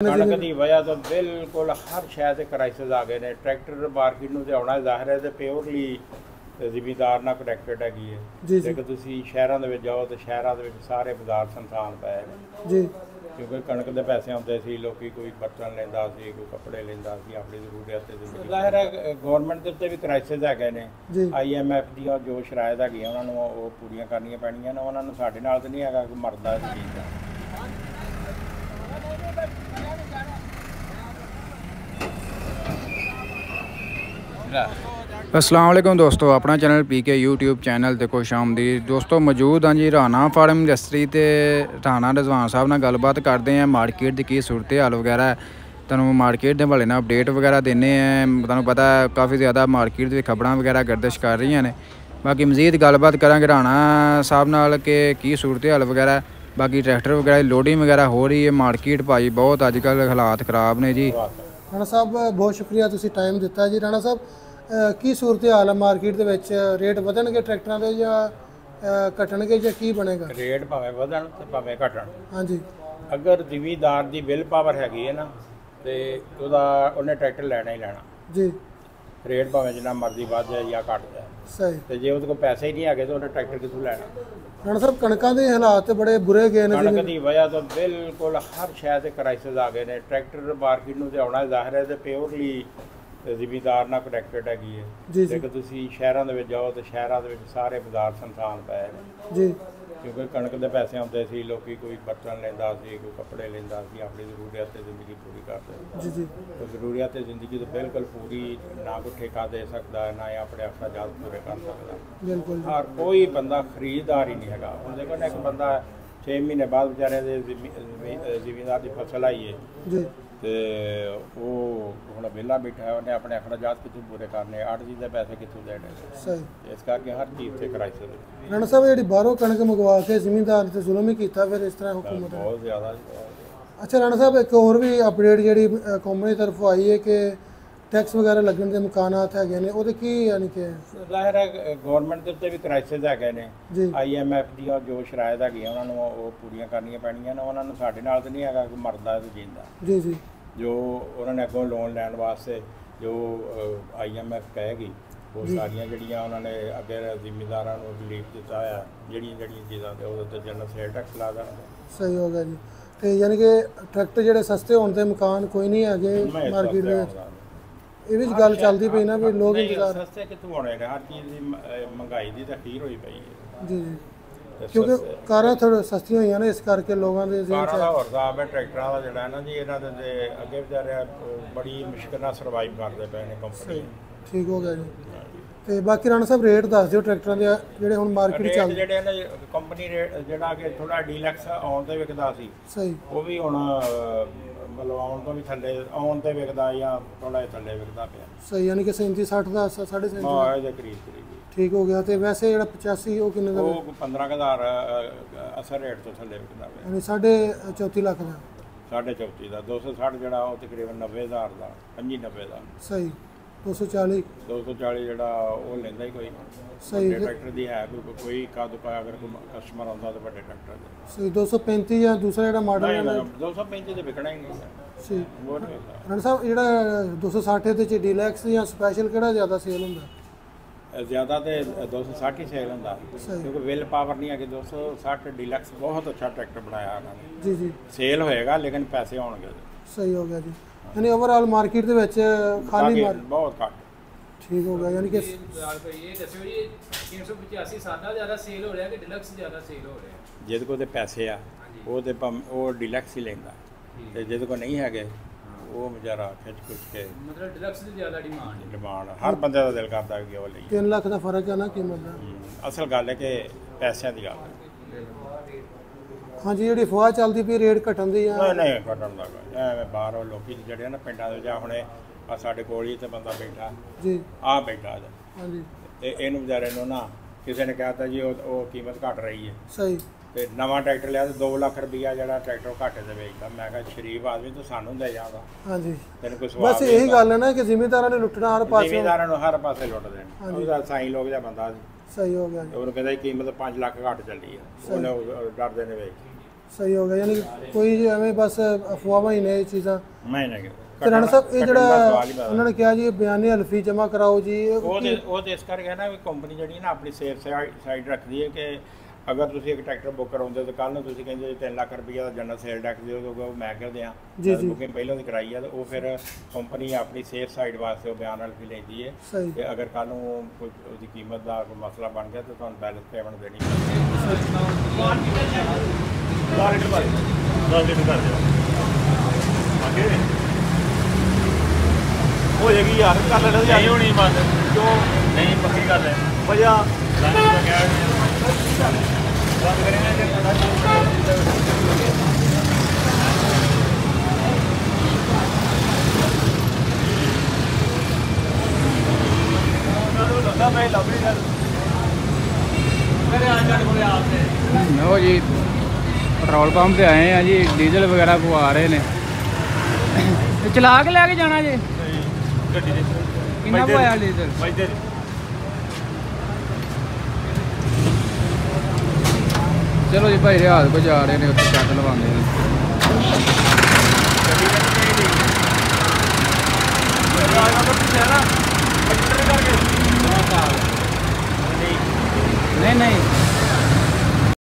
कणक की वजह तो बिल्कुल हर शहर से क्राइसिस आ गए ने। ट्रैक्टर मार्केट में आना जाहिर है तो प्योरली ਜ਼ਿਮੀਦਾਰ ਨਾਲ ਕਨੈਕਟਡ ਹੈਗੀ ਹੈ। ਜੇਕਰ ਤੁਸੀਂ ਸ਼ਹਿਰਾਂ ਦੇ ਵਿੱਚ ਜਾਓ ਤਾਂ ਸ਼ਹਿਰਾਂ ਦੇ ਵਿੱਚ ਸਾਰੇ ਬਾਜ਼ਾਰ ਸੰਸਾਨ ਪਏ ਨੇ ਜੀ, ਕਿਉਂਕਿ ਕਣਕ ਦੇ ਪੈਸੇ ਆਉਂਦੇ ਸੀ, ਲੋਕੀ ਕੋਈ ਬਰਤਨ ਲੈਂਦਾ ਸੀ, ਕੋਈ ਕੱਪੜੇ ਲੈਂਦਾ ਸੀ ਆਪਣੀ ਜ਼ਰੂਰੀਅਤ ਤੇ ਜ਼ਿੰਦਗੀ। ਜ਼ਾਹਿਰ ਹੈ ਗੌਰਮੈਂਟ ਦੇ ਉੱਤੇ ਵੀ ਕ੍ਰਾਈਸਿਸ ਹੈਗੇ ਨੇ। IMF ਦੀਆਂ ਜੋ ਸ਼ਰਾਇਤ ਹੈਗੀਆਂ ਉਹਨਾਂ ਨੂੰ ਉਹ ਪੂਰੀਆਂ ਕਰਨੀਆਂ ਪੈਣੀਆਂ ਨੇ। ਉਹਨਾਂ ਨੂੰ ਸਾਡੇ ਨਾਲ ਤਾਂ ਨਹੀਂ ਹੈਗਾ ਕਿ ਮਰਦਾ ਇਸ ਚੀਜ਼ ਦਾ। अस्सलाम वालेकुम दोस्तों, अपना चैनल PK यूट्यूब चैनल ते खुश आमदीद। दोस्तों मौजूद हाँ जी राणा फार्म इंडस्ट्री ते राणा रिजवान साहब नाल गलबात करते हैं। मार्केट की की सूरत हाल वगैरह तुहानूं मार्केट के हवाले नाल अपडेट वगैरह देने हैं। तुहानूं पता है काफ़ी ज़्यादा मार्केट की खबरां वगैरह गर्दिश कर रही हैं। बाकी मजीद गलबात करांगे राणा साहब नाल के की सूरत हाल वगैरह। बाकी ट्रैक्टर वगैरह लोडिंग वगैरह हो रही है। मार्केट भाई बहुत अजकल हालात खराब ने जी। राणा साहब बहुत शुक्रिया तुसीं टाइम दिता जी। राणा साहब की सूरत हाल है मार्केट दे विच? रेट वधणगे ट्रैक्टरां दे ਜਾਂ ਘਟਣਗੇ ਜਾਂ ਕੀ ਬਣੇਗਾ? रेट भावें वधण ते भावें घटण। हाँ जी, अगर ਜ਼ਿਮੀਦਾਰ ਦੀ ਵਿਲ ਪਾਵਰ ਹੈਗੀ ਹੈ ਨਾ ਤੇ ਉਹਨੇ ਟਰੈਕਟਰ ਲੈਣਾ ਹੀ ਲੈਣਾ ਜੀ। ਰੇਟ ਭਾਵੇਂ ਜਿੰਨਾ ਮਰਜ਼ੀ ਵੱਧ ਜਾਏ ਜਾਂ ਘਟ ਜਾਏ, ਸਹੀ। ਤੇ ਜੇ ਉਹਦੇ ਕੋਲ ਪੈਸੇ ਹੀ ਨਹੀਂ ਹੈਗੇ ਤਾਂ ਉਹਨੇ ਟਰੈਕਟਰ ਕਿੱਥੋਂ ਲੈਣਾ? ਰਾਣਾ ਸਾਹਿਬ ਕਣਕਾਂ ਦੇ ਹਾਲਾਤ ਤੇ ਬੜੇ ਬੁਰੇ ਗਏ ਨੇ। ਕਣਕ ਦੀ ਵਜ੍ਹਾ ਤੋਂ ਬਿਲਕੁਲ ਹਰ ਸ਼ਹਿਰ ਤੇ ਕ੍ਰਾਈਸਿਸ ਆ ਗਏ ਨੇ। ਟਰੈਕਟਰ ਮਾਰਕੀਟ ਨੂੰ ਤੇ ਆਉਣਾ ਜ਼ਾਹਿਰ ਹੈ ਤੇ ਪਿਓਰਲੀ ਜ਼ਿਮੀਦਾਰ ਨਾਲ ਕਨੈਕਟਡ ਹੈਗੀ ਹੈ। ਜੇਕਰ ਤੁਸੀਂ ਸ਼ਹਿਰਾਂ ਦੇ ਵਿੱਚ ਜਾਓ ਤਾਂ ਸ਼ਹਿਰਾਂ ਦੇ ਵਿੱਚ ਸਾਰੇ ਬਾਜ਼ਾਰ ਸੰਸਾਨ ਪਏ ਨੇ ਜੀ, ਕਿਉਂਕਿ ਕਣਕ ਦੇ ਪੈਸੇ ਆਉਂਦੇ ਸੀ, ਲੋਕੀ ਕੋਈ ਬਰਤਨ ਲੈਂਦਾ ਸੀ, ਕੋਈ ਕੱਪੜੇ ਲੈਂਦਾ ਸੀ, ਆਪਣੀ ਜ਼ਰੂਰੀਅਤ ਤੇ ਜ਼ਿੰਦਗੀ ਪੂਰੀ ਕਰਦੇ ਜੀ ਜੀ। ਉਹ ਜ਼ਰੂਰੀਅਤ ਤੇ ਜ਼ਿੰਦਗੀ ਤੋਂ ਬਿਲਕੁਲ ਪੂਰੀ ਨਾ ਕੋਈ ਠੇਕਾ ਦੇ ਸਕਦਾ, ਨਾ ਆਪਣੇ ਅਖਰਾਜਾਤ ਪੂਰੇ ਕਰ ਸਕਦਾ ਬਿਲਕੁਲ। ਹਰ ਕੋਈ ਬੰਦਾ ਖਰੀਦਦਾਰ ਹੀ ਨਹੀਂ ਹੈਗਾ। ਹੁਣ ਦੇਖੋ ਨਾ, ਇੱਕ ਬੰਦਾ 6 ਮਹੀਨੇ ਬਾਅਦ ਵਿਚਾਰੇ ਦੇ ਜ਼ਿਮੀਦਾਰ ਦੀ ਫਸਲ ਆਈ ਹੈ ਜੀ, ਤੇ ਉਹ ਹੁਣ ਵਿਹਲਾ ਬੈਠਾ ਹੈ, ਉਹਨੇ ਆਪਣੇ ਅਖਰਾਜਾਤ ਕਿੱਥੋਂ ਪੂਰੇ ਕਰਨੇ, ਆੜ੍ਹਤੀ ਦੇ ਪੈਸੇ ਕਿੱਥੋਂ ਦੇਣੇ? ਸਹੀ। ਇਸ ਕਰਕੇ ਹਰ ਚੀਜ਼ ਤੇ ਕ੍ਰਾਈਸਿਸ ਹੈ। ਰਾਣਾ ਸਾਹਿਬ ਜਿਹੜੀ ਬਾਹਰੋਂ ਕਣਕ ਮੰਗਵਾ ਕੇ ਜ਼ਿਮੀਂਦਾਰ ਤੇ ਜ਼ੁਲਮ ਹੀ ਕੀਤਾ ਫਿਰ ਇਸ ਤਰ੍ਹਾਂ ਹੁਕੂਮਤ ਨੇ ਬਹੁਤ ਜ਼ਿਆਦਾ। ਅੱਛਾ ਰਾਣਾ ਸਾਹਿਬ, ਇੱਕ ਹੋਰ ਵੀ ਅਪਡੇਟ ਜਿਹੜੀ ਕੰਪਨੀ ਤਰਫੋਂ ਆਈ ਹੈ ਕਿ ਟੈਕਸ ਵਗੈਰਾ ਲੱਗਣ ਦੇ ਇਮਕਾਨਾਤ ਹੈਗੇ ਨੇ, ਉਹਦੇ ਕੀ ਯਾਨੀ ਕਿ ਜ਼ਾਹਿਰ ਹੈ ਗੌਰਮੈਂਟ ਦੇ ਉੱਤੇ ਵੀ ਕ੍ਰਾਈਸਿਸ ਹੈਗੇ ਨੇ। IMF ਦੀਆਂ ਜੋ ਸ਼ਰਾਇਤ ਹੈਗੀਆਂ ਉਹਨਾਂ ਨੂੰ ਉਹ ਪੂਰੀਆਂ ਕਰਨੀਆਂ ਪੈਣੀਆਂ ਨੇ। ਉਹਨਾਂ ਨੂੰ ਸਾਡੇ ਨਾਲ ਤਾਂ ਨਹੀਂ ਹੈਗਾ ਕਿ ਮਰਦਾ ਤੇ ਜੀਂਦਾ ਜੀ ਜੀ। ਜੋ ਉਹਨਾਂ ਨੇ ਅੱਗੋਂ ਲੋਨ ਲੈਣ ਵਾਸਤੇ ਜੋ IMF ਕਹੇਗੀ ਉਹ ਸਾਰੀਆਂ ਜਿਹੜੀਆਂ ਉਹਨਾਂ ਨੇ ਅੱਗੇ ਜ਼ਿਮੀਦਾਰਾਂ ਨੂੰ ਰਿਲੀਫ ਦਿੱਤਾ ਹੋਇਆ, ਜਿਹੜੀਆਂ ਚੀਜ਼ਾਂ ਤੇ ਉਹਦੇ ਉੱਤੇ ਜਨਰਲ ਸੇਲ ਟੈਕਸ ਲਾ ਦੇਣਾ। ਸਹੀ ਹੋ ਗਿਆ ਜੀ। ਤੇ ਯਾਨੀ ਕਿ ਟਰੈਕਟਰ ਜਿਹੜੇ ਸਸਤੇ ਹੋਣ ਦੇ ਇਮਕਾਨ ਕੋਈ ਨਹੀਂ ਹੈਗੇ ਮਾਰਕੀਟ ਦੇ ਵਿੱਚ। ਇਹ ਵੀ ਗੱਲ ਚੱਲਦੀ ਪਈ ਨਾ ਵੀ ਲੋਕ ਇੰਤਜ਼ਾਰ ਸਸਤੇ ਕਿੱਥੋਂ ਹੋਣੇ ਨੇ? ਹਰ ਚੀਜ਼ ਦੀ ਮਹਿੰਗਾਈ ਦੀ ਤਾਂ ਖੀਰ ਹੋਈ ਪਈ ਹੈ ਜੀ ਜੀ। ਕਿਉਂਕਿ ਕਾਰਾਂ ਥੋੜ੍ਹੀਆਂ ਸਸਤੀਆਂ ਹੋਈਆਂ ਨੇ, ਇਸ ਕਰਕੇ ਲੋਕਾਂ ਦੇ ਕਾਰਾਂ ਦਾ ਹੋਰ ਹਿਸਾਬ ਹੈ। ਟਰੈਕਟਰਾਂ ਦਾ ਜਿਹੜਾ ਨਾ ਜੀ, ਇਹਨਾਂ ਦੇ ਅੱਗੇ ਵਿਚਾਰੇ ਬੜੀ ਮੁਸ਼ਕਿਲ ਨਾਲ ਸਰਵਾਈਵ ਕਰਦੇ ਪਏ ਨੇ ਕੰਪਨੀ। ਠੀਕ ਹੋ ਗਿਆ ਜੀ। ਤੇ ਬਾਕੀ ਰਾਣਾ ਸਾਹਿਬ ਰੇਟ ਦੱਸ ਦਿਓ ਟਰੈਕਟਰਾਂ ਦੇ ਜਿਹੜੇ ਹੁਣ ਮਾਰਕੀਟ ਚੱਲਦੇ ਜਿਹੜੇ ਨਾ ਕੰਪਨੀ ਰੇਟ ਜਿਹੜਾ ਕਿ ਥੋੜਾ ਡੀਲੈਕਸ ਆਉਣ ਤੇ ਵਿਕਦਾ ਸੀ, ਸਹੀ, ਉਹ ਵੀ ਹੁਣ ਮਤਲਬ ਆਉਣ ਤੋਂ ਵੀ ਥੱਲੇ ਆਉਣ ਤੇ ਵਿਕਦਾ ਜਾਂ ਥੋੜਾ ਜਿਹਾ ਥੱਲੇ ਵਿਕਦਾ ਪਿਆ। ਸਹੀ, ਯਾਨੀ ਕਿ 37-60 ਦਾ 37.5 ਹਾਂ ਇਹਦੇ ਕਰੀਬ। ਠੀਕ ਹੋ ਗਿਆ। ਤੇ ਵੈਸੇ ਜਿਹੜਾ 85 ਉਹ ਕਿੰਨੇ ਦਾ? ਉਹ 15,000 ਅਸਰ ਰੇਟ ਤੋਂ ਥੱਲੇ ਵਿਕਦਾ ਪਿਆ, ਯਾਨੀ 34.5 ਲੱਖ ਦਾ। 34.5 ਦਾ 260 ਜਿਹੜਾ ਉਹ ਤਕਰੀਬਨ 90,000 ਦਾ, 90 ਦਾ। ਸਹੀ। 240 ਜਿਹੜਾ ਉਹ ਲੈਂਦਾ ਹੀ ਕੋਈ ਸਹੀ ਟਰੈਕਟਰ ਦੀ ਹੈ ਕੋਈ ਕਾਦੁਕਾ। ਅਗਰ ਕੋਈ ਕਸਟਮਰ ਆਉਂਦਾ ਤਾਂ ਵੱਡੇ ਟਰੈਕਟਰ ਦੇ ਸਹੀ 235 ਜਾਂ ਦੂਸਰਾ ਜਿਹੜਾ ਮਾਡਲ ਹੈ 235 ਤੇ ਵਿਕਣਾ ਹੀ ਨਹੀਂ ਹੈ। ਸਹੀ। ਰਾਣਾ ਸਾਹਿਬ ਜਿਹੜਾ 260 ਦੇ ਚ ਡੀਲੈਕਸ ਜਾਂ ਸਪੈਸ਼ਲ ਕਿਹੜਾ ਜ਼ਿਆਦਾ ਸੇਲ ਹੁੰਦਾ? ਜ਼ਿਆਦਾ ਤੇ 260 ਹੀ ਸੇਲ ਹੁੰਦਾ, ਕਿਉਂਕਿ ਵਿਲ ਪਾਵਰ ਨਹੀਂ ਹੈਗੀ। 260 ਡੀਲੈਕਸ ਬਹੁਤ ਅੱਛਾ ਟਰੈਕਟਰ ਬਣਾਇਆ ਉਹਨਾਂ ਨੇ ਜੀ ਜੀ। ਸੇਲ ਹੋਏਗਾ ਲੇਕਿਨ ਪੈਸੇ ਆਉਣਗੇ। ਸਹੀ ਹੋ ਗਿਆ ਜੀ। ਯਾਨੀ ਓਵਰਆਲ ਮਾਰਕੀਟ ਦੇ ਵਿੱਚ ਖਾਲੀ ਬਹੁਤ ਘੱਟ। ਠੀਕ ਹੋ ਗਿਆ। ਯਾਨੀ ਕਿ ਇਹ ਦੱਸੋ ਜੀ 385 ਸਾਦਾ ਜ਼ਿਆਦਾ ਸੇਲ ਹੋ ਰਿਹਾ ਕਿ ਡਿਲਕਸ ਜ਼ਿਆਦਾ ਸੇਲ ਹੋ ਰਿਹਾ? ਜਿਹਦੇ ਕੋਲ ਤੇ ਪੈਸੇ ਆ ਉਹ ਤੇ ਉਹ ਡੀਲੈਕਸ ਹੀ ਲੈਂਦਾ, ਤੇ ਜਿਹਦੇ ਕੋਲ ਨਹੀਂ ਹੈਗੇ ਉਹ ਵਿਚਾਰਾ ਖਿੱਚ ਕੇ ਮਤਲਬ ਡਿਲਕਸ ਦੀ ਜ਼ਿਆਦਾ ਡਿਮਾਂਡ ਹਰ ਬੰਦੇ ਦਾ ਦਿਲ ਕਰਦਾ ਕਿ ਉਹ ਲਈ। 3 ਲੱਖ ਦਾ ਫਰਕ ਹੈ ਨਾ ਕੀਮਤ ਦਾ। ਅਸਲ ਗੱਲ ਹੈ ਕਿ ਪੈਸਿਆਂ ਦੀ ਗੱਲ ਹੈ। ਹਾਂਜੀ, ਜਿਹੜੀ ਅਫਵਾਹ ਚੱਲਦੀ ਪਈ ਰੇਟ ਘਟਣ ਦੀ ਆ? ਨਹੀਂ ਘਟਣ ਦਾ ਐਵੇਂ ਬਾਹਰੋਂ ਲੋਕੀ ਜਿਹੜੇ ਨਾ ਪਿੰਡਾਂ ਦੇ ਜਾਂ ਹੁਣੇ ਆ ਸਾਡੇ ਕੋਲ ਹੀ ਤੇ ਬੰਦਾ ਬੈਠਾ ਜੀ, ਆਹ ਬੈਠਾ ਹਾਂਜੀ, ਤੇ ਇਹਨੂੰ ਵਿਚਾਰੇ ਨੂੰ ਨਾ ਕਿਸੇ ਨੇ ਕਹਿਤਾ ਜੀ ਉਹ ਕੀਮਤ ਘਟ ਰਹੀ ਹੈ। ਸਹੀ। ਤੇ ਨਵਾਂ ਟਰੈਕਟਰ ਲਿਆ ਤੇ 2 ਲੱਖ ਰੁਪਈਆ ਜਿਹੜਾ ਟਰੈਕਟਰ ਘਾਟੇ ਦੇ ਵੇਚਦਾ। ਮੈਂ ਕਿਹਾ ਸ਼ਰੀਫ ਆਦਮੀ ਤੂੰ ਸਾਨੂੰ ਦੇ ਜਾਂਦਾ। ਹਾਂਜੀ, ਤੈਨੂੰ ਕੋਈ ਸਵਾਲ? ਬਸ ਇਹੀ ਗੱਲ ਹੈ ਨਾ ਕਿ ਜ਼ਿਮੀਂਦਾਰਾਂ ਨੇ ਲੁੱਟਣਾ ਹਰ ਪਾਸੇ, ਜ਼ਿਮੀਂਦਾਰਾਂ ਨੂੰ ਹਰ ਪਾਸੇ ਲੁੱਟ ਦੇਣ। ਉਹਦਾ ਸਾਈਂ ਲੋਕ ਜਿਹਾ ਬੰਦਾ ਸੀ। ਸਹੀ ਹੋ ਗਿਆ। ਉਹਨੂੰ ਕਹਿੰਦਾ ਕੀਮਤ 5 ਲੱਖ ਘੱਟ ਚੱਲੀ ਹੈ, ਉਹਨੇ ਡਰਦੇ ਨੇ ਵੇਚ। ਸਹੀ ਹੋ ਗਿਆ, ਯਾਨੀ ਕੋਈ ਐਵੇਂ ਬਸ ਅਫਵਾਹਾਂ ਹੀ ਨੇ ਇਹ ਚੀਜ਼ਾਂ। ਨਹੀਂ ਤੇ ਰਾਣਾ ਸਾਹਿਬ ਇਹ ਜਿਹੜਾ ਉਹਨਾਂ ਨੇ ਕਿਹਾ ਜੀ ਬਿਆਨੀ ਹਲਫੀ ਜਮ੍ਹਾਂ ਕਰਾਓ ਜੀ, ਉਹ ਤੇ ਇਸ ਕਰਕੇ ਨਾ ਵੀ ਕੰਪਨੀ ਜਿਹੜੀ ਨਾ ਆਪਣੀ ਸੇਫ ਸਾਈਡ ਰੱਖਦੀ ਹੈ ਕਿ ਅਗਰ ਤੁਸੀਂ ਇੱਕ ਟਰੈਕਟਰ ਬੁੱਕ ਕਰਾਉਂਦੇ ਤਾਂ ਕੱਲ ਨੂੰ ਤੁਸੀਂ ਕਹਿੰਦੇ 3 ਲੱਖ ਰੁਪਈਆ ਦਾ ਜਨਰਲ ਸੇਲ ਟੈਕਸ ਦਿਓ, ਮੈਂ ਕਹਿੰਦੇ ਆ ਬੁਕਿੰਗ ਪਹਿਲਾਂ ਦੀ ਕਰਾਈ ਆ, ਤਾਂ ਉਹ ਫਿਰ ਕੰਪਨੀ ਆਪਣੀ ਸੇਫ ਸਾਈਡ ਵਾਸਤੇ ਉਹ ਬਿਆਨ ਹਲਫੀ ਲੈਂਦੀ ਹੈ ਤੇ ਅਗਰ ਕੱਲ ਨੂੰ ਕੋਈ ਉਹਦੀ ਕੀਮਤ ਦਾ ਕੋਈ ਮਸਲਾ ਬਣ ਗਿਆ ਤਾਂ ਤੁਹਾਨੂੰ ਬੈਲੈਂਸ ਪੇਮੈਂਟ ਦੇਣੀ ਹੋ ਜਾਏਗੀ ਯਾਰ, ਕਰ ਲੈਣਾ ਨਹੀਂ ਹੋਣੀ ਬਸ ਜੋ ਨਹੀਂ ਪੱਕੀ ਗੱਲ ਹੈ ਭਈਆ ਬੰਦ ਕरेंगे ਜੇ ਪਤਾ ਲੱਗਾ ਮੈਂ ਲੱਭਣੀ ਗੱਲ ਮੇਰੇ ਆ ਜਾਣ ਕੋਲੇ ਆਪਨੇ ਲਓ ਜੀ ਪੈਟਰੋਲ ਪੰਪ ਤੇ ਆਏ ਆ ਜੀ, ਡੀਜ਼ਲ ਵਗੈਰਾ ਪਵਾ ਰਹੇ ਨੇ। ਤੇ ਚਲਾ ਕੇ ਲੈ ਕੇ ਜਾਣਾ ਜੀ ਗੱਡੀ ਦੇ ਕਿੰਨਾ ਪਾਇਆ ਡੀਜ਼ਲ? ਵਜਦੇ ਚਲੋ ਜੀ ਭਾਈ ਰਿਆਜ਼ ਕੋ ਜਾ ਰਹੇ ਨੇ, ਉੱਥੇ ਚੱਕ ਲਵਾਉਂਦੇ ਨੇ। ਨਹੀਂ